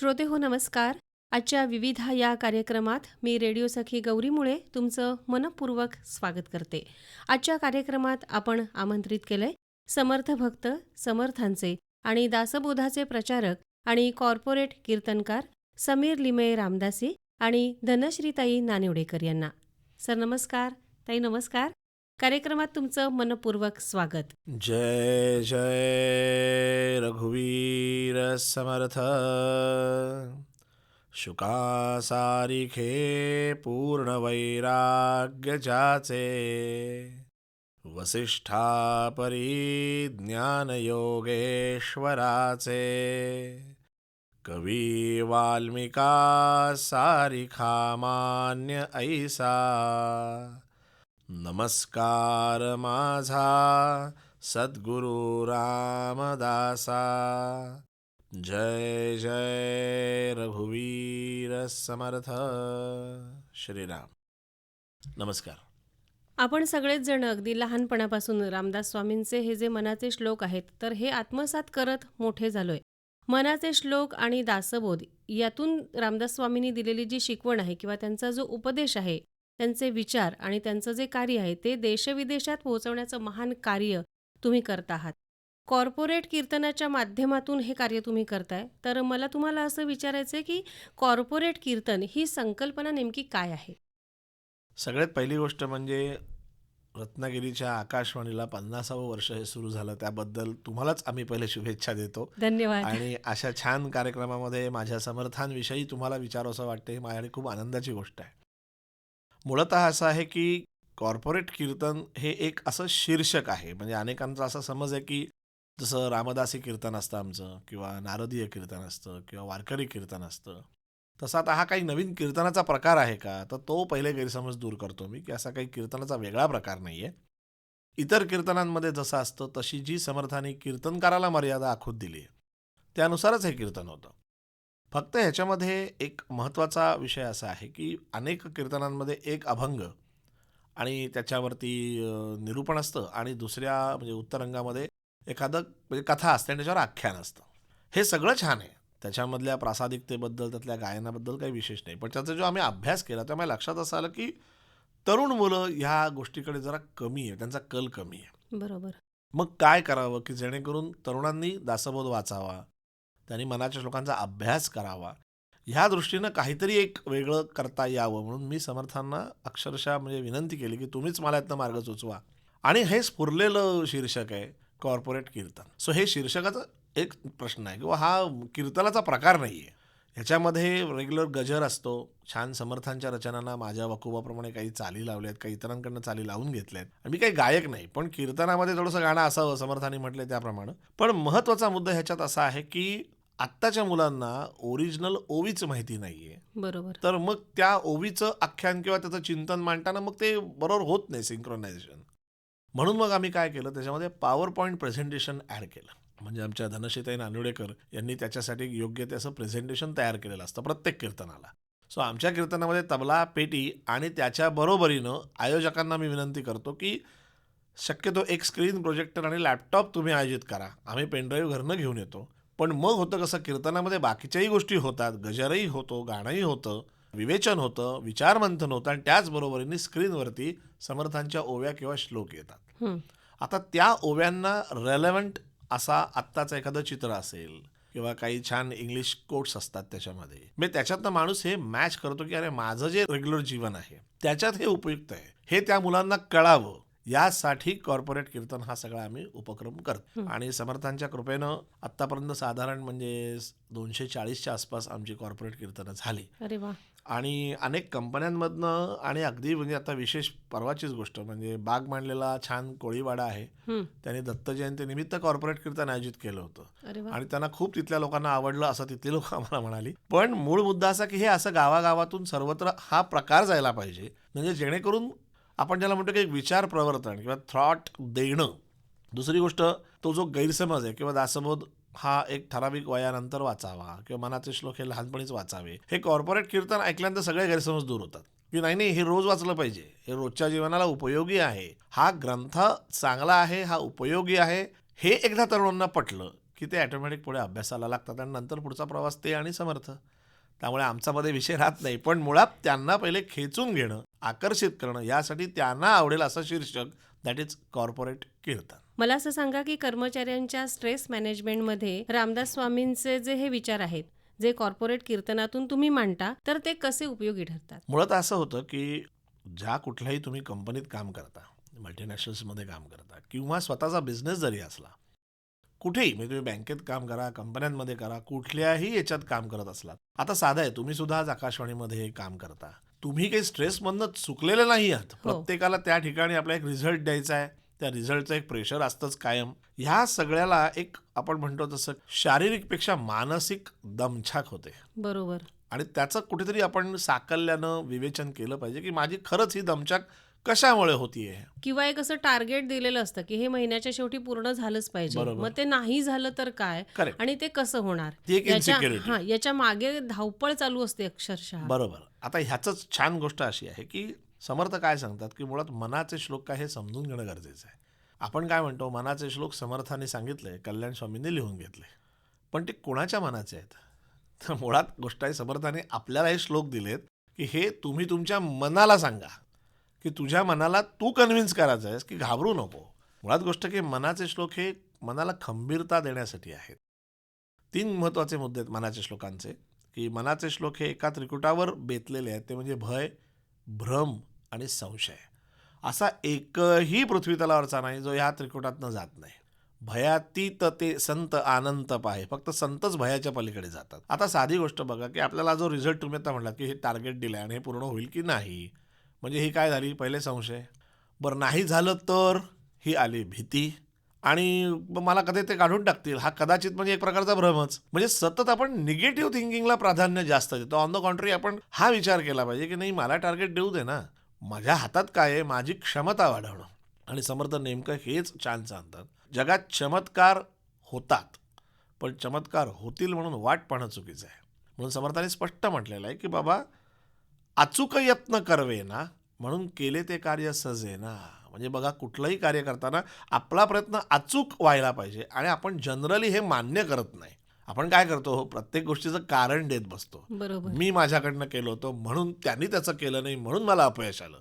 श्रोते हो नमस्कार. आजच्या विविधा या कार्यक्रमात मी रेडिओ सखी गौरी मुळे तुमचं मनपूर्वक स्वागत करते. आजच्या कार्यक्रमात आपण आमंत्रित केलंय समर्थ भक्त समर्थांचे आणि दासबोधाचे प्रचारक आणि कॉर्पोरेट कीर्तनकार समीर लिमये रामदासी आणि धनश्रीताई नानिवडेकर यांना. सर नमस्कार. ताई नमस्कार. कार्यक्रमात तुमचं मनपूर्वक स्वागत. जय जय रघुवीर समर्थ. शुकासारिखे पूर्ण वैराग्य जाचे, वसिष्ठा परी ज्ञान योगेश्वराचे, कवी वाल्मिका सारिखा मान्य ऐसा, नमस्कार माझा सद्गुरु रामदासा. जय जय रघुवीर समर्थ. श्रीराम. नमस्कार. आपण सगळेच जण अगदी लहानपणापासून रामदास स्वामींचे हे जे मनाचे श्लोक आहेत तर हे आत्मसात करत मोठे झालोय. मनाचे श्लोक आणि दासबोध यातून रामदास स्वामींनी दिलेली जी शिकवण आहे किंवा त्यांचा जो उपदेश आहे, त्यांचे विचार आणि त्यांचं जे कार्य आहे ते देशविदेशात पोहोचवण्याचं महान कार्य तुम्ही करत आहात. कॉर्पोरेट कीर्तनाच्या माध्यमातून हे कार्य तुम्ही करताय. तर मला तुम्हाला असं विचारायचं आहे की कॉर्पोरेट कीर्तन ही संकल्पना नेमकी काय आहे? सगळ्यात पहिली गोष्ट म्हणजे रत्नागिरीच्या आकाशवाणीला 50वं वर्ष हे सुरू झालं, त्याबद्दल तुम्हालाच आम्ही पहिले शुभेच्छा देतो. धन्यवाद. आणि अशा छान कार्यक्रमामध्ये माझ्या समर्थांविषयी तुम्हाला विचारावंसं वाटते, ही माझ्यासाठी खूप आनंदाची गोष्ट आहे. मूळतः असं आहे की कॉर्पोरेट कीर्तन हे एक असं शीर्षक आहे. म्हणजे अनेकांचा असा समज आहे की जसं रामदासी कीर्तन असतं आमचं, किंवा नारदीय कीर्तन असतं, किंवा वारकरी कीर्तन असतं, तसा आता हा काही नवीन कीर्तनाचा प्रकार आहे का, तर तो पहिले गैरसमज दूर करतो मी की असा काही कीर्तनाचा वेगळा प्रकार नाही आहे. इतर कीर्तनांमध्ये जसं असतं तशी जी समर्थांनी कीर्तनकाराला मर्यादा आखून दिली आहे त्यानुसारच हे कीर्तन होतं. फक्त ह्याच्यामध्ये एक महत्त्वाचा विषय असा आहे की अनेक कीर्तनांमध्ये एक अभंग आणि त्याच्यावरती निरूपण असतं, आणि दुसऱ्या म्हणजे उत्तरंगामध्ये एखादं म्हणजे कथा असते आणि त्याच्यावर आख्यान असतं. हे सगळं छान आहे, त्याच्यामधल्या प्रासादिकतेबद्दल त्यातल्या गायनाबद्दल काही विशेष नाही. पण त्याचा जो आम्ही अभ्यास केला त्यामुळे लक्षात असं आलं की तरुण मुलं ह्या गोष्टीकडे जरा कमी आहे, त्यांचा कल कमी आहे. बरोबर. मग काय करावं की जेणेकरून तरुणांनी दासबोध वाचावा, त्यांनी मनाच्या श्लोकांचा अभ्यास करावा, ह्या दृष्टीनं काहीतरी एक वेगळं करता यावं म्हणून मी समर्थांना अक्षरशः म्हणजे विनंती केली की तुम्हीच मला यातनं मार्ग सुचवा. आणि हे स्फुरलेलं शीर्षक आहे कॉर्पोरेट कीर्तन. सो हे शीर्षकाचं एक प्रश्न आहे किंवा हा कीर्तनाचा प्रकार नाही आहे. ह्याच्यामध्ये रेग्युलर गजर असतो, छान समर्थांच्या रचनांना माझ्या वकुबाप्रमाणे काही चाली लावल्यात, काही इतरांकडनं चाली लावून घेतल्यात. आणि मी काही गायक नाही, पण कीर्तनामध्ये थोडंसं गाणं असावं समर्थांनी म्हटलं त्याप्रमाणे. पण महत्त्वाचा मुद्दा ह्याच्यात असा आहे की आत्ताच्या मुलांना ओरिजिनल ओवीच माहिती नाहीये. बरोबर. तर मग त्या ओवीचं आख्यान किंवा त्याचं चिंतन मांडताना मग ते बरोबर होत नाही सिंक्रोनायझेशन. म्हणून मग आम्ही काय केलं, त्याच्यामध्ये पॉवर पॉईंट प्रेझेंटेशन ॲड केलं. म्हणजे आमच्या धनश्रीताई नानिवडेकर यांनी त्याच्यासाठी योग्य ते असं प्रेझेंटेशन तयार केलेलं असतं प्रत्येक कीर्तनाला. सो आमच्या कीर्तनामध्ये तबला, पेटी आणि त्याच्या बरोबरीनं आयोजकांना मी विनंती करतो की शक्यतो एक स्क्रीन प्रोजेक्टर आणि लॅपटॉप तुम्ही आयोजित करा. आम्ही पेनड्राईव्ह घरनं घेऊन येतो. पण मग होतं कसं, कीर्तनामध्ये बाकीच्याही गोष्टी होतात, गजरही होतो, गाणंही होतं, विवेचन होतं, विचारमंथन होतं, आणि त्याचबरोबरीने स्क्रीनवरती समर्थांच्या ओव्या किंवा श्लोक येतात. आता त्या ओव्यांना रेलेव्हंट असा आत्ताचं एखादं चित्र असेल किंवा काही छान इंग्लिश कोट्स असतात त्याच्यामध्ये, म्हणजे त्याच्यातनं माणूस हे मॅच करतो की अरे माझं जे रेग्युलर जीवन आहे त्याच्यात हे उपयुक्त आहे, हे त्या मुलांना कळावं, यासाठी कॉर्पोरेट कीर्तन हा सगळा आम्ही उपक्रम करतो. आणि समर्थांच्या कृपेनं आत्तापर्यंत साधारण म्हणजे 240च्या आसपास आमची कॉर्पोरेट कीर्तनं झाली. अरे वा. आणि अनेक कंपन्यांमधनं, आणि अगदी म्हणजे आता विशेष परवाचीच गोष्ट म्हणजे बाग मांडलेला छान कोळीवाडा आहे, त्यांनी दत्त जयंतीनिमित्त कॉर्पोरेट कीर्तन आयोजित केलं होतं. अरे वा. आणि त्यांना खूप तिथल्या लोकांना आवडलं असं तिथली लोक आम्हाला म्हणाली. पण मूळ मुद्दा असा की हे असं गावागावातून सर्वत्र हा प्रकार जायला पाहिजे, म्हणजे जेणेकरून आपण ज्याला म्हणतो की एक विचार प्रवर्तन किंवा थॉट देणं. दुसरी गोष्ट, तो जो गैरसमज आहे किंवा दासबोध हा एक ठराविक वयानंतर वाचावा किंवा मनाचे श्लोक हे लहानपणीच वाचावे, हे कॉर्पोरेट कीर्तन ऐकल्यानंतर सगळे गैरसमज दूर होतात की नाही हे रोज वाचलं पाहिजे, हे रोजच्या जीवनाला उपयोगी आहे, हा ग्रंथ चांगला आहे, हा उपयोगी आहे, हे एकदा तरुणांना पटलं की ते ॲटोमॅटिक पुढे अभ्यासाला लागतात आणि नंतर पुढचा प्रवास ते आणि समर्थ. त्यामुळे आमच्यामध्ये विषय राहत नाही. पण मुळात त्यांना पहिले खेचून घेणं, आकर्षित करणं, यासाठी त्यांना आवडेल असं शीर्षक, दॅट इज कॉर्पोरेट कीर्तन. मला असं सांगा की कर्मचाऱ्यांच्या स्ट्रेस मॅनेजमेंटमध्ये रामदास स्वामींचे जे हे विचार आहेत, जे कॉर्पोरेट कीर्तनातून तुम्ही मांडता, तर ते कसे उपयोगी ठरतात? मुळात असं होतं की ज्या कुठल्याही तुम्ही कंपनीत काम करता, मल्टीनॅशनल्समध्ये काम करता किंवा स्वतःचा बिझनेस जरी असला, कुठेही म्हणजे तुम्ही बँकेत काम करा, कंपन्यांमध्ये करा, कुठल्याही याच्यात काम करत असलात. आता साधं आहे, तुम्ही सुद्धा आज आकाशवाणीमध्ये काम करता. तुम्ही काही स्ट्रेसमधनं चुकलेले नाही आहात. हो. प्रत्येकाला त्या ठिकाणी आपला एक रिझल्ट द्यायचा आहे. त्या रिझल्टचं एक प्रेशर असतंच कायम. ह्या सगळ्याला एक आपण म्हणतो तसं शारीरिकपेक्षा मानसिक दमछाक होते. बरोबर. आणि त्याचं कुठेतरी आपण साकल्यानं विवेचन केलं पाहिजे की माझी खरंच ही दमछाक कशामुळे होतीये. किंवा एक असं टार्गेट दिलेलं असतं की हे महिन्याच्या शेवटी पूर्ण झालंच पाहिजे. बरोबर. मग ते नाही झालं तर काय? करेक्ट. आणि ते कसं होणार? ती एक इन्सिक्युरिटी. याच्या मागे धावपळ चालू असते अक्षरशः. बरोबर. आता ह्याचंच छान गोष्ट अशी आहे की समर्थ काय सांगतात की मुळात मनाचे श्लोक काय हे समजून घेणं गरजेचं आहे. आपण काय म्हणतो, मनाचे श्लोक समर्थाने सांगितले, कल्याण स्वामींनी लिहून घेतले, पण ते कोणाच्या मनाचे आहेत? तर मुळात गोष्ट आहे, समर्थाने आपल्याला हे श्लोक दिलेत की हे तुम्ही तुमच्या मनाला सांगा, की तुझ्या मनाला तू कन्व्हिन्स करायचं आहेस की घाबरू नको. मुळात गोष्ट की मनाचे श्लोक हे मनाला खंबीरता देण्यासाठी आहेत. 3 महत्त्वाचे मुद्दे आहेत मनाच्या श्लोकांचे, की मनाचे श्लोक हे एका त्रिकुटावर बेतलेले आहेत. ते म्हणजे भय, भ्रम आणि संशय. असा एकही पृथ्वीतलावरचा नाही जो ह्या त्रिकुटातनं जात नाही. भयातीत ते संत अनंत पाहे. फक्त संतच भयाच्या पलीकडे जातात. आता साधी गोष्ट बघा की आपल्याला जो रिझल्ट तुम्ही आता म्हटलात की हे टार्गेट दिलं आहे आणि हे पूर्ण होईल की नाही, म्हणजे ही काय झाली, पहिले संशय. बरं नाही झालं तर ही आली भीती. आणि मला कधी ते काढून टाकतील हा कदाचित म्हणजे एक प्रकारचा भ्रमच. म्हणजे सतत आपण निगेटिव्ह थिंकिंगला प्राधान्य जास्त देतो. ऑन द कॉन्ट्री आपण हा विचार केला पाहिजे की नाही, मला टार्गेट देऊ दे ना, माझ्या हातात काय आहे, माझी क्षमता वाढवणं. आणि समर्थ नेमकं हेच छान सांगतात, जगात चमत्कार होतात, पण चमत्कार होतील म्हणून वाट पाहणं चुकीचं आहे. म्हणून समर्थाने स्पष्ट म्हटलेलं आहे की बाबा, अचूक यत्न करवे ना, म्हणून केले ते कार्य सजेना. म्हणजे बघा, कुठलंही कार्य करताना आपला प्रयत्न अचूक व्हायला पाहिजे. आणि आपण जनरली हे मान्य करत नाही. आपण काय करतो, प्रत्येक गोष्टीचं कारण देत बसतो. बरोबर. मी माझ्याकडनं केलं होतं म्हणून त्यांनी त्याचं केलं नाही म्हणून मला अपयश आलं.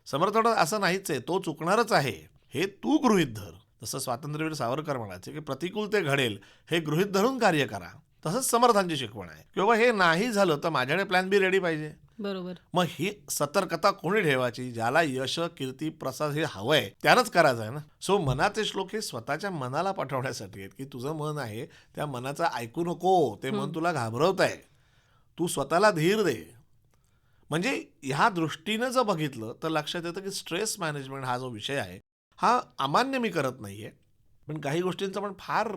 समर्थ म्हणतात, असं नाहीच आहे, तो चुकणारच आहे, हे तू गृहीत धर. जसं स्वातंत्र्यवीर सावरकर म्हणायचे की प्रतिकूल ते घडेल हे गृहीत धरून कार्य करा. तसंच समर्थांची शिकवण आहे की बाबा हे नाही झालं तर माझ्याकडे प्लॅन बी रेडी पाहिजे. बरोबर. मग ही सतर्कता कोणी ठेवायची? ज्याला यश, कीर्ती, प्रसाद हे हवंय त्यानंच करायचं आहे ना. सो मनाचे श्लोक हे स्वतःच्या मनाला पाठवण्यासाठी आहेत की तुझं मन आहे, त्या मनाचं ऐकू नको, ते मन तुला घाबरवत आहे, तू स्वतःला धीर दे. म्हणजे ह्या दृष्टीनं जर बघितलं तर लक्षात येतं की स्ट्रेस मॅनेजमेंट हा जो विषय आहे हा अमान्य मी करत नाहीये, पण काही गोष्टींचा पण फार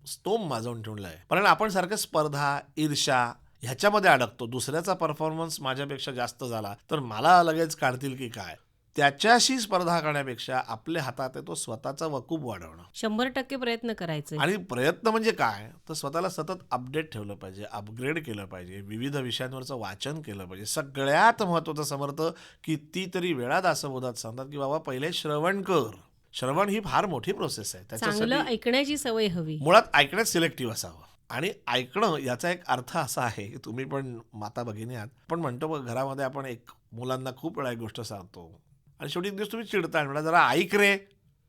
स्तोम माजवून ठेवला आहे. कारण आपण सारखं स्पर्धा, ईर्ष्या ह्याच्यामध्ये अडकतो. दुसऱ्याचा परफॉर्मन्स माझ्यापेक्षा जास्त झाला तर मला लगेच काढतील की काय, त्याच्याशी स्पर्धा करण्यापेक्षा आपल्या हातात आहे तो स्वतःचा वकूब वाढवणं. 100% प्रयत्न करायचे. आणि प्रयत्न म्हणजे काय, तर स्वतःला सतत अपडेट ठेवलं पाहिजे, अपग्रेड केलं पाहिजे, विविध विषयांवरचं वाचन केलं पाहिजे. सगळ्यात महत्त्वाचं समर्थ कितीतरी वेळा दासबोधात सांगतात की बाबा पहिले श्रवण कर. श्रवण ही फार मोठी प्रोसेस आहे. चांगलं ऐकण्याची सवय हवी. मुळात ऐकण्यात सिलेक्टिव्ह असावं. आणि ऐकणं याचा एक अर्थ असा आहे की तुम्ही पण माता भगिनी आहात, पण म्हणतो बघ, घरामध्ये आपण एक मुलांना खूप वेळा एक गोष्ट सांगतो आणि शेवटी एक दिवस तुम्ही चिडता आणि म्हणा जरा ऐक रे,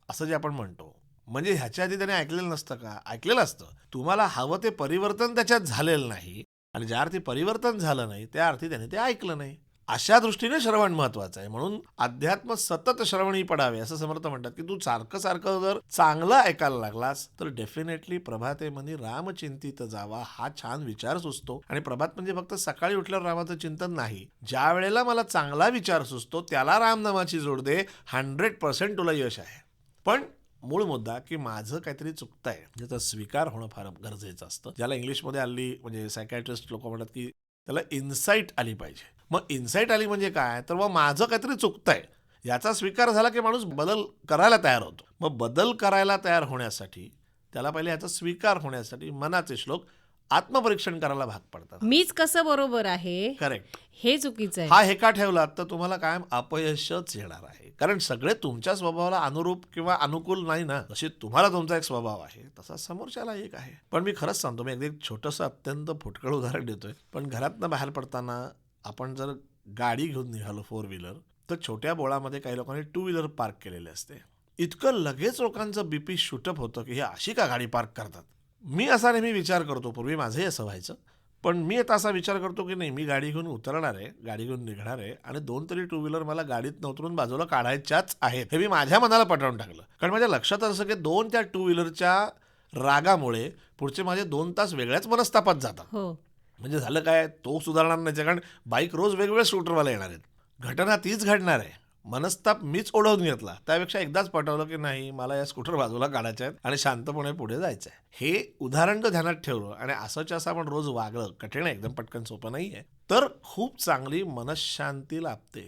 असं जे आपण म्हणतो, म्हणजे ह्याच्या आधी त्याने ऐकलेलं नसतं का? ऐकलेलं असतं. तुम्हाला हवं ते परिवर्तन त्याच्यात झालेलं नाही आणि ज्या अर्थी परिवर्तन झालं नाही त्या अर्थी त्याने ते ऐकलं नाही. अशा दृष्टीने श्रवण महत्वाचं आहे. म्हणून अध्यात्म सतत श्रवणी पडावे असं समर्थ म्हणतात की तू सारखं सारखं जर चांगलं ऐकायला लागलास तर डेफिनेटली प्रभाते मनी रामचिंतित जावा हा छान विचार सुचतो. आणि प्रभात म्हणजे फक्त सकाळी उठल्यावर रामाचं चिंतन नाही, ज्या वेळेला मला चांगला विचार सुचतो त्याला रामनामाची जोड दे, 100% तुला यश आहे. पण मूळ मुद्दा की माझं काहीतरी चुकतंय ज्याचा स्वीकार होणं फार गरजेचं असतं. ज्याला इंग्लिशमध्ये हल्ली म्हणजे सायकॅट्रिस्ट लोक म्हणतात की त्याला इन्साईट आली पाहिजे. मग इन्साईट आली म्हणजे काय, तर मग माझं काहीतरी चुकतंय याचा स्वीकार झाला की माणूस बदल करायला तयार होतो. मग बदल करायला तयार होण्यासाठी त्याला पहिले याचा स्वीकार होण्यासाठी मनाचे श्लोक आत्मपरीक्षण करायला भाग पडतात. मीच कसं बरोबर आहे, करेक्ट. हे चुकीचं आहे. हा हेका ठेवला तर तुम्हाला कायम अपयशच येणार आहे. कारण सगळे तुमच्या स्वभावाला अनुरूप किंवा अनुकूल नाही ना. जशी तुम्हाला तुमचा एक स्वभाव आहे तसा समोरच्याला एक आहे. पण मी खरंच सांगतो, मी अगदी एक छोटंसं अत्यंत फुटकळ उदाहरण देतोय. पण घरातनं बाहेर पडताना आपण जर गाडी घेऊन निघालो 4 व्हीलर, तर छोट्या बोळामध्ये काही लोकांनी 2 व्हीलर पार्क केलेले असते. इतकं लगेच लोकांचं बीपी शूटअप होतं की हे अशी का गाडी पार्क करतात. मी असा नेहमी विचार करतो, पूर्वी माझंही असं व्हायचं. पण मी आता असा विचार करतो की नाही, मी गाडी घेऊन उतरणार आहे, गाडी घेऊन निघणार आहे आणि 2 तरी 2 व्हीलर मला गाडीत उतरून बाजूला काढायच्याच आहेत, हे मी माझ्या मनाला पटवून टाकलं. कारण माझ्या लक्षात असं की 2 त्या 2 व्हीलरच्या रागामुळे पुढचे माझे 2 तास वेगळ्याच मनस्तापात जातात. हो. म्हणजे झालं काय, तो सुधारणार नाही, कारण बाईक रोज वेगवेगळ्या स्कूटरवाला येणार आहेत, घटना तीच घडणार आहे, मनस्ताप मीच ओढवून घेतला. त्यापेक्षा एकदाच पटवलं की नाही, मला या स्कूटर बाजूला काढायचे आहेत आणि शांतपणे पुढे जायचं आहे. हे उदाहरण जर ध्यानात ठेवलं आणि असंच असं आपण रोज वागलं, कठीण आहे, एकदम पटकन सोपं नाही आहे, तर खूप चांगली मनःशांती लाभते.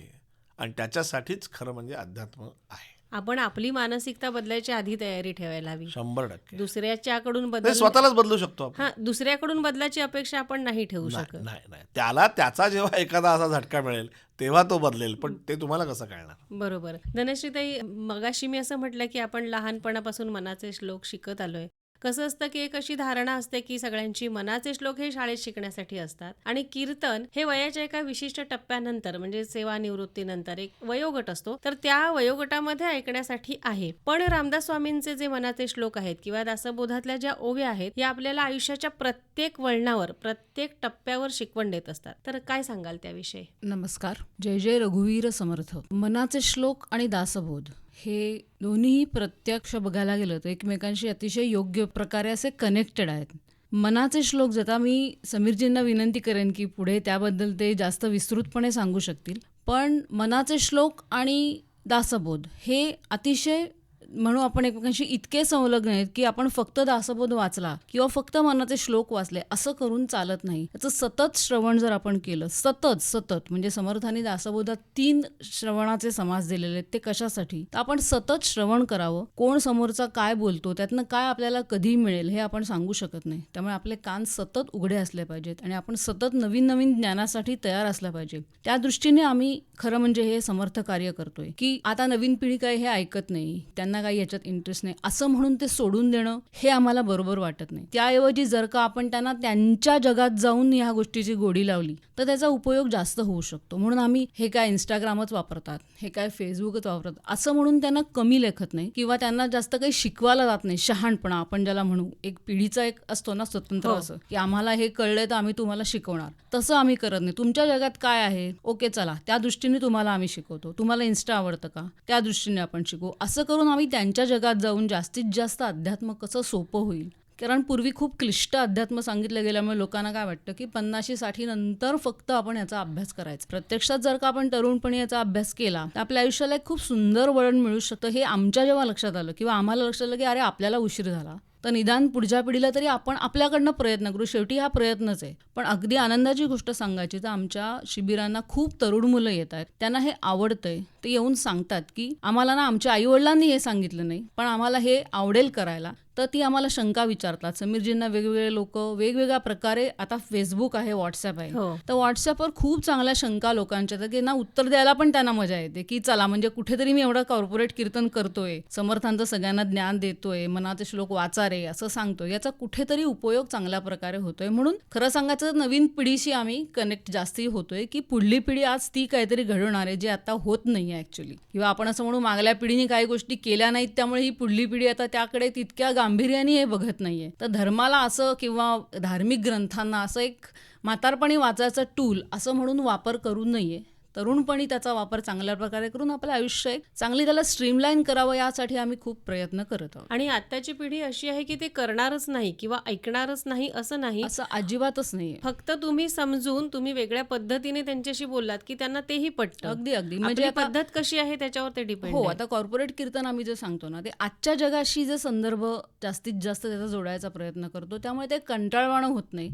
आणि त्याच्यासाठीच खरं म्हणजे अध्यात्म आहे. आपण आपली मानसिकता बदलायची आधी तयारी ठेवायला हवी. 100%. दुसऱ्याच्याकडून ते बदल स्वतःलाच बदलू शकतो आपण. हा, दुसऱ्याकडून बदलाची अपेक्षा आपण नाही ठेवू नाही शकत. नाही नाही. त्याला त्याचा जेव्हा एखादा असा झटका मिळेल तेव्हा तो बदलेल, पण ते तुम्हाला कसं कळणार. बरोबर. धनश्रीताई, मगाशी मी असं म्हटलं की आपण लहानपणापासून मनाचे श्लोक शिकत आलोय. कसं असतं की एक अशी धारणा असते की सगळ्यांची मनाचे श्लोक हे शाळेत शिकण्यासाठी असतात आणि कीर्तन हे वयाच्या एका विशिष्ट टप्प्यानंतर म्हणजे सेवानिवृत्तीनंतर एक वयोगट असतो, तर त्या वयोगटामध्ये ऐकण्यासाठी आहे. पण रामदास स्वामींचे जे मनाचे श्लोक आहेत किंवा दासबोधातल्या ज्या ओव्या आहेत या आपल्याला आयुष्याच्या प्रत्येक वळणावर, प्रत्येक टप्प्यावर शिकवण देत असतात. तर काय सांगाल त्याविषयी? नमस्कार. जय जय रघुवीर समर्थ. मनाचे श्लोक आणि दासबोध हे दोन्ही प्रत्यक्ष बघायला गेलं तर एकमेकांशी अतिशय योग्य प्रकारे असे कनेक्टेड आहेत. मनाचे श्लोक जता मी समीरजींना विनंती करेन की पुढे त्याबद्दल ते जास्त विस्तृतपणे सांगू शकतील. पण मनाचे श्लोक आणि दासबोध हे अतिशय म्हणून आपण एकमेकांशी इतके संलग्न आहेत की आपण फक्त दासबोध वाचला किंवा फक्त मनाचे श्लोक वाचले असं करून चालत नाही. याचं सतत श्रवण जर आपण केलं, सतत म्हणजे समर्थांनी दासबोधात 3 श्रवणाचे समास दिलेले आहेत. ते कशासाठी? तर आपण सतत श्रवण करावं. कोण समोरचा काय बोलतो, त्यातनं काय आपल्याला कधी मिळेल हे आपण सांगू शकत नाही. त्यामुळे आपले कान सतत उघडे असले पाहिजेत आणि आपण सतत नवीन नवीन ज्ञानासाठी तयार असलं पाहिजे. त्या दृष्टीने आम्ही खरं म्हणजे हे समर्थ कार्य करतोय की आता नवीन पिढी काय हे ऐकत नाही, त्यांना काही याच्यात इंटरेस्ट नाही असं म्हणून ते सोडून देणं हे आम्हाला बरोबर वाटत नाही. त्याऐवजी जर का आपण त्यांना त्यांच्या जगात जाऊन ह्या गोष्टीची गोडी लावली तर त्याचा उपयोग जास्त होऊ शकतो. म्हणून आम्ही हे काय इंस्टाग्रामच वापरतात, हे काय फेसबुकच वापरतात असं म्हणून त्यांना कमी लेखत नाही किंवा त्यांना जास्त काही शिकवायला जात नाही. शहाणपणा आपण ज्याला म्हणू, एक पिढीचा एक असतो ना स्वतंत्र असं की आम्हाला हे कळलंय तर आम्ही तुम्हाला शिकवणार, तसं आम्ही करत नाही. तुमच्या जगात काय आहे, ओके चला त्या दृष्टीने तुम्हाला आम्ही शिकवतो. तुम्हाला इन्स्टा आवडतं का, त्या दृष्टीने आपण शिकवू. असं करून आम्ही त्यांच्या जगात जाऊन जास्तीत जास्त अध्यात्म कसं सोपं होईल. कारण पूर्वी खूप क्लिष्ट अध्यात्म सांगितलं गेल्यामुळे लोकांना काय वाटतं की 50-60 नंतर फक्त आपण याचा अभ्यास करायचा. प्रत्यक्षात जर का आपण तरुणपणी याचा अभ्यास केला तर आपल्या आयुष्याला एक खूप सुंदर वळण मिळू शकतं. हे आमच्या जेव्हा लक्षात आलं किंवा आम्हाला लक्षात आलं की अरे आपल्याला उशीर झाला, तर निदान पुढच्या पिढीला तरी आपण आपल्याकडनं प्रयत्न करू. शेवटी हा प्रयत्नच आहे. पण अगदी आनंदाची गोष्ट सांगायची तर आमच्या शिबिरांना खूप तरुण मुलं येत आहेत, त्यांना हे आवडतंय. ते येऊन सांगतात की आम्हाला ना आमच्या आईवडिलांनी हे सांगितलं नाही पण आम्हाला हे आवडेल करायला. तर ती आम्हाला शंका विचारतात. समीरजींना वेगवेगळे लोक वेगवेगळ्या प्रकारे, आता फेसबुक आहे, व्हॉट्सअप आहे, तर व्हॉट्सअपवर खूप चांगल्या शंका लोकांच्या की ना उत्तर द्यायला पण त्यांना मजा येते की चला म्हणजे कुठेतरी मी एवढं कॉर्पोरेट कीर्तन करतोय, समर्थांचं सगळ्यांना ज्ञान देतोय, मनाचे श्लोक वाचा रे असं सांगतोय, याचा कुठेतरी उपयोग चांगल्या प्रकारे होतोय. म्हणून खरं सांगायचं तर नवीन पिढीशी आम्ही कनेक्ट जास्ती होतोय की पुढली पिढी आज ती काहीतरी घडवणार आहे जे आता होत नाही आहे ऍक्च्युली. किंवा आपण असं म्हणू मागल्या पिढीने काही गोष्टी केल्या नाहीत त्यामुळे ही पुढली पिढी आता त्याकडे तितक्या गांभीर्याने हे बघत नाहीये. तर धर्माला असं किंवा धार्मिक ग्रंथांना असं एक म्हातारपणी वाचायचं टूल असं म्हणून वापर करू नये. तरुणपणी त्याचा वापर चांगल्या प्रकारे करून आपलं आयुष्य चांगली त्याला स्ट्रीमलाईन करावं यासाठी आम्ही खूप प्रयत्न करत आहोत. आणि आताची पिढी अशी आहे की ते करणारच नाही किंवा ऐकणारच नाही असं नाही, असं अजिबातच नाही. फक्त तुम्ही समजून तुम्ही वेगळ्या पद्धतीने त्यांच्याशी बोललात की त्यांना तेही पटतं. अगदी म्हणजे पद्धत कशी आहे त्याच्यावर ते डिपेंड. हो, आता कॉर्पोरेट कीर्तन आम्ही जे सांगतो ना ते आजच्या जगाशी जे संदर्भ जास्तीत जास्त त्याचा जोडायचा प्रयत्न करतो, त्यामुळे ते कंटाळवाणं होत नाही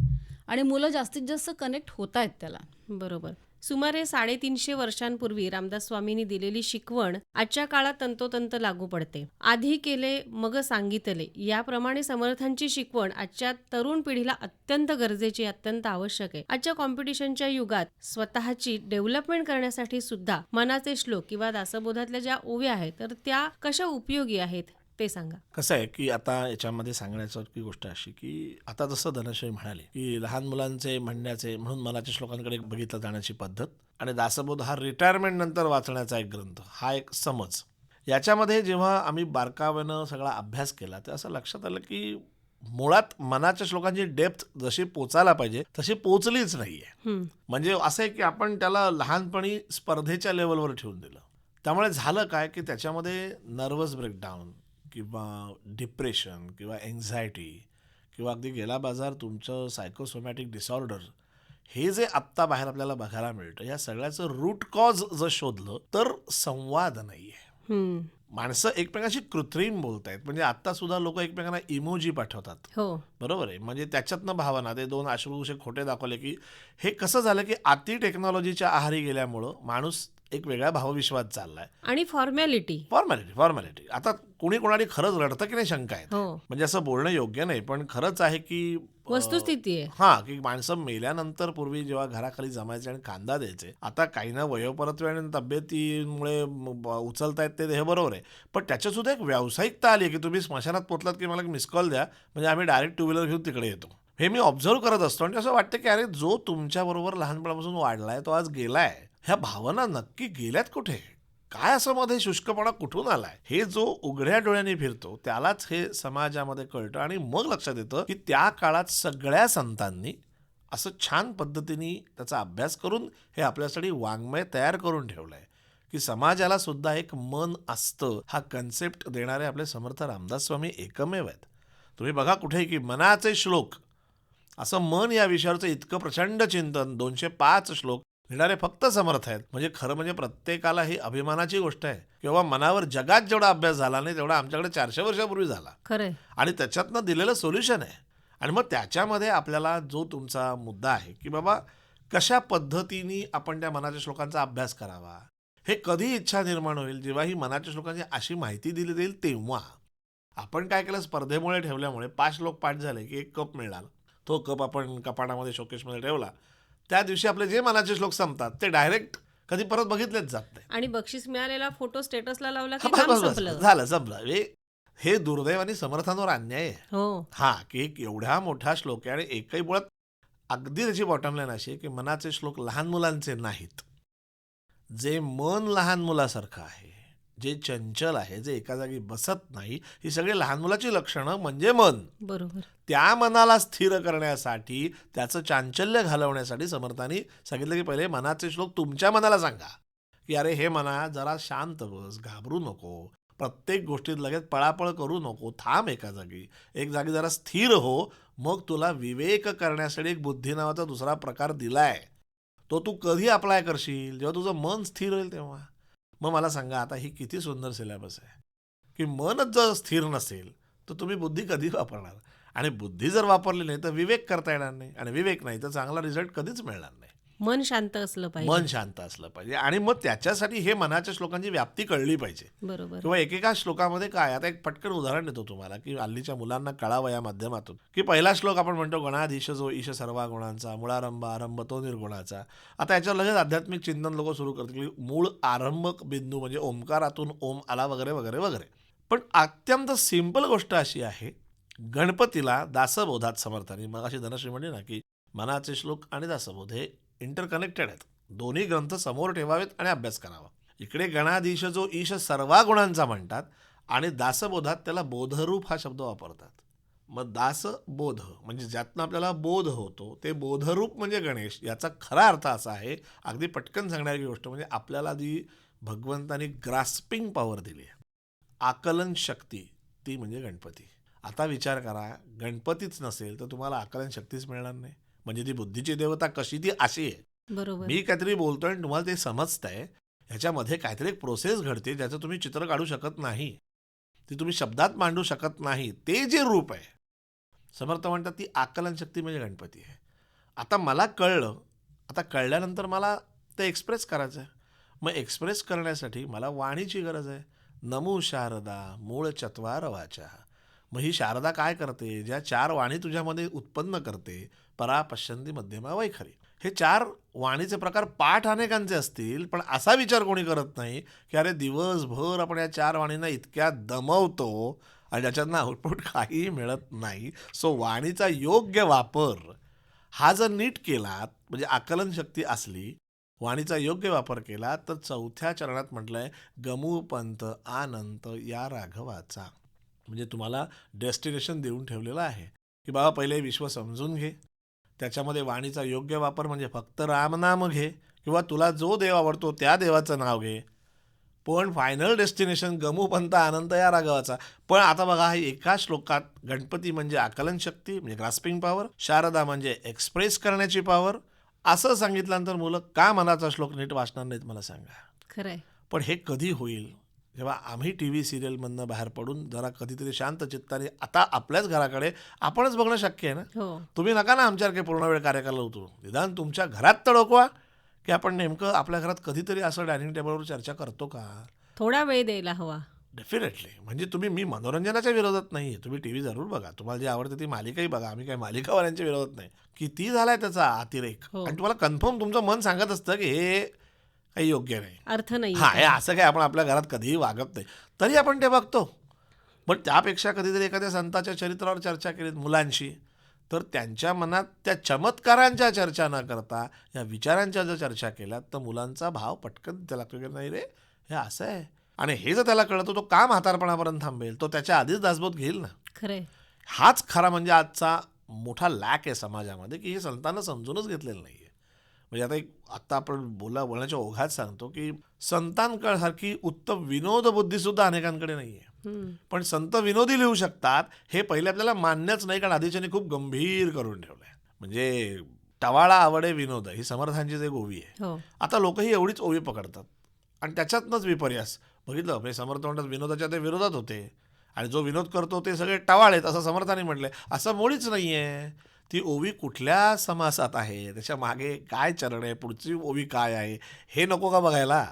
आणि मुलं जास्तीत जास्त कनेक्ट होत आहेत त्याला. बरोबर. सुमारे 350 वर्षांपूर्वी रामदास स्वामींनी दिलेली शिकवण आजच्या काळात तंतोतंत लागू पडते. आधी केले मग सांगितले याप्रमाणे समर्थांची शिकवण आजच्या तरुण पिढीला अत्यंत गरजेची, अत्यंत आवश्यक आहे. आजच्या कॉम्पिटिशनच्या युगात स्वतःची डेव्हलपमेंट करण्यासाठी सुद्धा मनाचे श्लोक किंवा दासबोधातल्या ज्या ओव्या आहेत तर त्या कशा उपयोगी आहेत ते सांगा. कसं आहे की आता याच्यामध्ये सांगण्याची गोष्ट अशी की आता जसं धनश्री म्हणाले की लहान मुलांचे म्हणण्याचे म्हणून मनाच्या श्लोकांकडे बघितलं जाण्याची पद्धत आणि दासबोध हा रिटायरमेंट नंतर वाचण्याचा एक ग्रंथ, हा एक समज. याच्यामध्ये जेव्हा आम्ही बारकाव्यानं सगळा अभ्यास केला तर असं लक्षात आलं की मुळात मनाच्या श्लोकांची डेप्थ जशी पोचायला पाहिजे तशी पोचलीच नाहीये. म्हणजे असं आहे की आपण त्याला लहानपणी स्पर्धेच्या लेवलवर ठेवून दिलं. त्यामुळे झालं काय की त्याच्यामध्ये नर्वस ब्रेकडाऊन किंवा डिप्रेशन किंवा एन्झायटी किंवा अगदी गेला बाजार तुमचं सायकोसोमॅटिक डिसऑर्डर हे जे आत्ता बाहेर आपल्याला बघायला मिळतं, या सगळ्याचं रूट कॉज जर शोधलं तर संवाद नाहीये. माणसं एकमेकांशी कृत्रिम बोलतायत. म्हणजे आता सुद्धा लोक एकमेकांना इमोजी पाठवतात. हो, बरोबर आहे. म्हणजे त्याच्यातनं भावना, ते 2 अश्रूचे खोटे दाखवले की हे कसं झालं की अति टेक्नॉलॉजीच्या आहारी गेल्यामुळं माणूस एक वेगळ्या भावविश्वात चाललाय. आणि फॉर्मॅलिटी. आता कोणी कोणाला खरंच रडतं की नाही शंका आहे. हो, म्हणजे असं बोलणं योग्य नाही, पण खरंच आहे की वस्तुस्थिती आहे. हा की माणसं मेल्यानंतर पूर्वी जेव्हा घराखाली जमायचे आणि खांदा द्यायचे, आता काही ना वयोपरत्वे आणि तब्येतीमुळे उचलतायत ते हे बरोबर आहे, पण त्याच्यात सुद्धा एक व्यावसायिकता आली की तुम्ही स्मशानात पोचलात की मला एक मिस कॉल द्या, म्हणजे आम्ही डायरेक्ट 2 व्हीलर घेऊन तिकडे येतो. हे मी ऑब्झर्व करत असतो आणि असं वाटतं की अरे जो तुमच्याबरोबर लहानपणापासून वाढलाय तो आज गेलाय. ह्या भावना नक्की गेल्यात कुठे? काय असं मध्ये शुष्कपणा कुठून आलाय? हे जो उघड्या डोळ्यांनी फिरतो त्यालाच हे समाजामध्ये कळतं आणि मग लक्षात येतं की त्या काळात सगळ्या संतांनी असं छान पद्धतीने त्याचा अभ्यास करून हे आपल्यासाठी वाङ्मय तयार करून ठेवलंय की समाजाला सुद्धा एक मन असतं. हा कन्सेप्ट देणारे आपले समर्थ रामदास स्वामी एकमेव आहेत. तुम्ही बघा कुठे की मनाचे श्लोक असं मन या विषयावरचं इतकं प्रचंड चिंतन 205 श्लोक लिहिणारे फक्त समर्थ आहेत. म्हणजे खरं म्हणजे प्रत्येकाला ही अभिमानाची गोष्ट आहे किंवा मनावर जगात जेवढा अभ्यास झाला नाही तेवढा आमच्याकडे 400 वर्षापूर्वी झाला खरंय. आणि त्याच्यातनं दिलेलं सोल्युशन आहे. आणि मग त्याच्यामध्ये आपल्याला जो तुमचा मुद्दा आहे की बाबा कशा पद्धतीने आपण त्या मनाच्या श्लोकांचा अभ्यास करावा, हे कधी इच्छा निर्माण होईल जेव्हा ही मनाच्या श्लोकांची अशी माहिती दिली जाईल तेव्हा. आपण काय केलं, स्पर्धेमुळे ठेवल्यामुळे 5 श्लोक पाठ झाले की 1 कप मिळाला. तो कप आपण कपाटामध्ये शोकेशमध्ये ठेवला. त्या दिवशी आपले जे मनाचे श्लोक संपतात ते डायरेक्ट कधी परत बघितलेच जात नाही. आणि बक्षीस मिळालेला फोटो स्टेटसला लावला की बस, काम बस, बस, संपलं. झालं संपलं. हे दुर्दैवाने समर्थांवर अन्याय आहे. हो, हा की एक एवढा मोठा श्लोक आहे आणि एकही मुळात अगदी त्याची बॉटम लाईन अशी आहे की मनाचे श्लोक लहान मुलांचे नाहीत. जे मन लहान मुलासारखं आहे, जे चंचल आहे, जे एका जागी बसत नाही, ही सगळी लहान मुलाची लक्षणं म्हणजे मन. बरोबर. त्या मनाला स्थिर करण्यासाठी, त्याचं चांचल्य घालवण्यासाठी समर्थांनी सांगितलं की पहिले मनाचे श्लोक तुमच्या मनाला सांगा की अरे हे मना जरा शांत बस, घाबरू नको, प्रत्येक गोष्टीत लगेच पळापळ करू नको, थांब एका जागी, एक जागी जरा स्थिर हो. मग तुला विवेक करण्यासाठी एक बुद्धी नावाचा दुसरा प्रकार दिलाय, तो तू कधी अप्लाय करशील, जेव्हा तुझं मन स्थिर होईल तेव्हा. मग मला सांगा, आता ही किती सुंदर सिलेबस आहे की मनच जर स्थिर नसेल तर तुम्ही बुद्धी कधी वापरणार, आणि बुद्धी जर वापरली नाही तर विवेक करता येणार नाही, आणि विवेक नाही तर चांगला रिझल्ट कधीच मिळणार नाही. मन शांत असलं पाहिजे. मन शांत असलं पाहिजे आणि मग त्याच्यासाठी हे मनाच्या श्लोकांची व्याप्ती कळली पाहिजे. बरोबर. किंवा एकेका श्लोकामध्ये काय, आता एक पटकन उदाहरण देतो तुम्हाला की हल्लीच्या मुलांना कळावं या माध्यमातून की पहिला श्लोक आपण म्हणतो गणाधीश जो ईश सर्वा गुणांचा, मूळारंभ आरंभ तो निर्गुणाचा. आता याच्यावर लगेच आध्यात्मिक चिंतन लोक सुरू करतात की मूळ आरंभक बिंदू म्हणजे ओंकारातून ओम आला वगैरे वगैरे वगैरे. पण अत्यंत सिंपल गोष्ट अशी आहे, गणपतीला दासबोधात समर्थांनी, मग अशी धनश्री म्हणली ना की मनाचे श्लोक आणि दासबोध हे इंटरकनेक्टेड आहेत. दोन्ही ग्रंथ समोर ठेवावेत आणि अभ्यास करावा. इकडे गणाधीश जो ईश सर्वा गुणांचा म्हणतात आणि दासबोधात त्याला बोधरूप हा शब्द वापरतात. मग दासबोध म्हणजे ज्यातनं आपल्याला बोध होतो ते बोधरूप म्हणजे गणेश. याचा खरा अर्थ असा आहे, अगदी पटकन सांगणारी गोष्ट म्हणजे आपल्याला जी भगवंतानी ग्रास्पिंग पॉवर दिली आहे, आकलन शक्ती, ती म्हणजे गणपती. आता विचार करा, गणपतीच नसेल तर तुम्हाला आकलन शक्तीच मिळणार नाही. म्हणजे ती बुद्धीची देवता कशी ती अशी आहे. बरोबर. मी काहीतरी बोलतोय आणि तुम्हाला ते समजतंय, ह्याच्यामध्ये काहीतरी एक प्रोसेस घडते ज्याचं तुम्ही चित्र काढू शकत नाही, ती तुम्ही शब्दात मांडू शकत नाही. ते जे रूप आहे, समर्थ म्हणतात ती आकलन शक्ती म्हणजे गणपती आहे. आता मला कळलं, आता कळल्यानंतर मला ते एक्सप्रेस करायचं आहे. मग एक्सप्रेस करण्यासाठी मला वाणीची गरज आहे. नमो शारदा मूळ चत्वार वाचा. मग ही शारदा काय करते? ज्या 4 वाणी तुझ्यामध्ये उत्पन्न करते, परा पश्यंती मध्यमा वैखरी. हे 4 वाणीचे प्रकार पाठ अनेकांचे असतील, पण असा विचार कोणी करत नाही की अरे दिवसभर आपण या 4 वाणींना इतक्या दमवतो आणि ज्याच्यातनं आउटपुट काहीही मिळत नाही. सो वाणीचा योग्य वापर हा जर नीट केलात, म्हणजे आकलन शक्ती असली, वाणीचा योग्य वापर केला, तर 4थ्या चरणात म्हटलंय गमू पंथ आनंत या राघवाचा. म्हणजे तुम्हाला डेस्टिनेशन देऊन ठेवलेलं आहे की बाबा पहिले विश्व समजून घे, त्याच्यामध्ये वाणीचा योग्य वापर म्हणजे फक्त रामनाम घे किंवा तुला जो देव आवडतो त्या देवाचं नाव घे, पण फायनल डेस्टिनेशन गमूपंथ आनंद या राघवाचा. पण आता बघा, एका श्लोकात गणपती म्हणजे आकलन शक्ती म्हणजे ग्रास्पिंग पॉवर, शारदा म्हणजे एक्सप्रेस करण्याची पॉवर, असं सांगितल्यानंतर मुलं का मनाचा श्लोक नीट वाचणार नाहीत मला सांगा. खरंय. पण हे कधी होईल? जेव्हा आम्ही टी व्ही सिरियलमधनं बाहेर पडून जरा कधीतरी शांत चित्ताने आता आपल्याच घराकडे आपणच बघणं शक्य आहे ना. हो. तुम्ही नका ना आमच्यासारखे पूर्ण वेळ कार्यक्रमाला उतरू. निदान तुमच्या घरात तर डोकवा की आपण नेमकं आपल्या घरात कधीतरी असं डायनिंग टेबलवर चर्चा करतो का. थोडा वेळ द्यायला हवा. डेफिनेटली. म्हणजे मी मनोरंजनाच्या विरोधात नाही आहे. तुम्ही टी व्ही जरूर बघा, तुम्हाला जे आवडते ती मालिकाही बघा. आम्ही काय मालिकावाल्यांच्या विरोधात नाही. किती झालाय त्याचा अतिरेक. हो. आणि तुम्हाला कन्फर्म तुमचं मन सांगत असतं की हे काही योग्य नाही. अर्थ नाही. हा, हे असं काय आपण आपल्या घरात कधीही वागत नाही, तरी आपण ते बघतो. पण त्यापेक्षा कधीतरी एखाद्या संताच्या चरित्रावर चर्चा केली मुलांशी, तर त्यांच्या मनात त्या चमत्कारांच्या चर्चा न करता या विचारांच्या जर चर्चा केल्या तर मुलांचा भाव पटकन त्याला लागतो की नाही रे हे असं आहे. आणि हे जर त्याला कळतं, तो का म्हातारपणापर्यंत थांबेल, तो त्याच्या आधीच दासबोध घेईल ना. खरंय. हाच खरा म्हणजे आजचा मोठा लॅक आहे समाजामध्ये की हे संतांना समजूनच घेतलेलं नाही आहे. म्हणजे आता आपण बोलण्याच्या ओघात सांगतो की संतांसारखी उत्तम विनोद बुद्धीसुद्धा अनेकांकडे नाही आहे. पण संत विनोदी लिहू शकतात हे पहिले आपल्याला मान्यच नाही, कारण आधीच्याने खूप गंभीर करून ठेवलंय. म्हणजे टवाळा आवडे विनोद ही समर्थांचीच एक ओवी आहे. हो. आता लोकही एवढीच ओवी पकडतात आणि त्याच्यातनंच विपर्यास बघितलं. म्हणजे समर्थ म्हणतात विनोदाच्या ते विरोधात होते आणि जो विनोद करतो ते सगळे टवाळेत असं समर्थाने म्हटलंय. असं मुळीच नाही आहे. ती ओवी कुठल्या समासात आहे, त्याच्या मागे काय चरण आहे, पुढची ओवी काय आहे, हे नको का बघायला.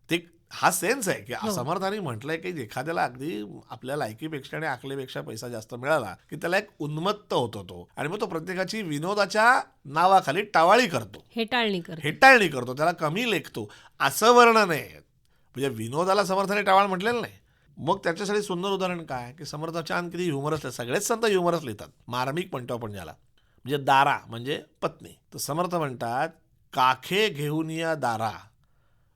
ते हा सेन्स आहे की समर्थाने म्हटलंय की एखाद्याला अगदी आपल्या लायकीपेक्षा आणि आकलेपेक्षा पैसा जास्त मिळाला की त्याला एक उन्मत्त होतो तो, आणि मग तो प्रत्येकाची विनोदाच्या नावाखाली टावाळी करतो, हेटाळणी करतो, त्याला कमी लेखतो. असं वर्णन आहे. म्हणजे विनोदाला समर्थाने टावाळ म्हटलेलं नाही. मग त्याच्यासाठी सुंदर उदाहरण काय की समर्थ छान किती ह्युमरस, सगळेच संत ह्युमरस लिहितात. मार्मिक म्हणतो आपण ज्याला, म्हणजे दारा म्हणजे पत्नी. तर समर्थ म्हणतात काखे घेऊन या दारा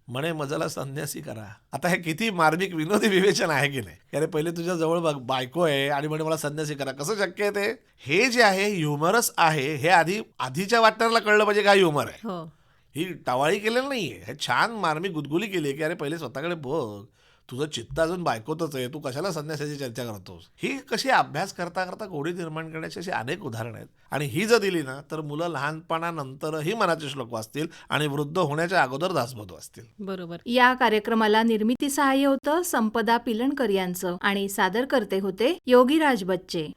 म्हणे मजला संन्यासी करा. आता हे किती मार्मिक विनोदी विवेचन आहे की नाही. अरे पहिले तुझ्या जवळ बायको आहे आणि म्हणे मला संन्यासी करा, कसं शक्य आहे ते. हे जे आहे ह्युमरस आहे, हे आधीच्या वाटणाऱ्याला कळलं पाहिजे काय ह्युमर आहे. ही टावाळी केलेलं नाहीये, हे छान मार्मिक गुदगुली केली की अरे पहिले स्वतःकडे बघ, तुझं चित्त अजून बायकोतच आहे, तू कशाला संन्यासाची चर्चा करतोस. ही कशी अभ्यास करता करता गोडी निर्माण करण्याची अशी अनेक उदाहरणं आहेत. आणि ही जर दिली ना तर मुलं लहानपणानंतरही मनाचे श्लोक वाचतील आणि वृद्ध होण्याच्या अगोदर दासबोध वाचतील. बरोबर. या कार्यक्रमाला निर्मिती सहाय्य होतं संपदा पिलणकर यांचं आणि सादरकर्ते होते योगीराज बच्चे.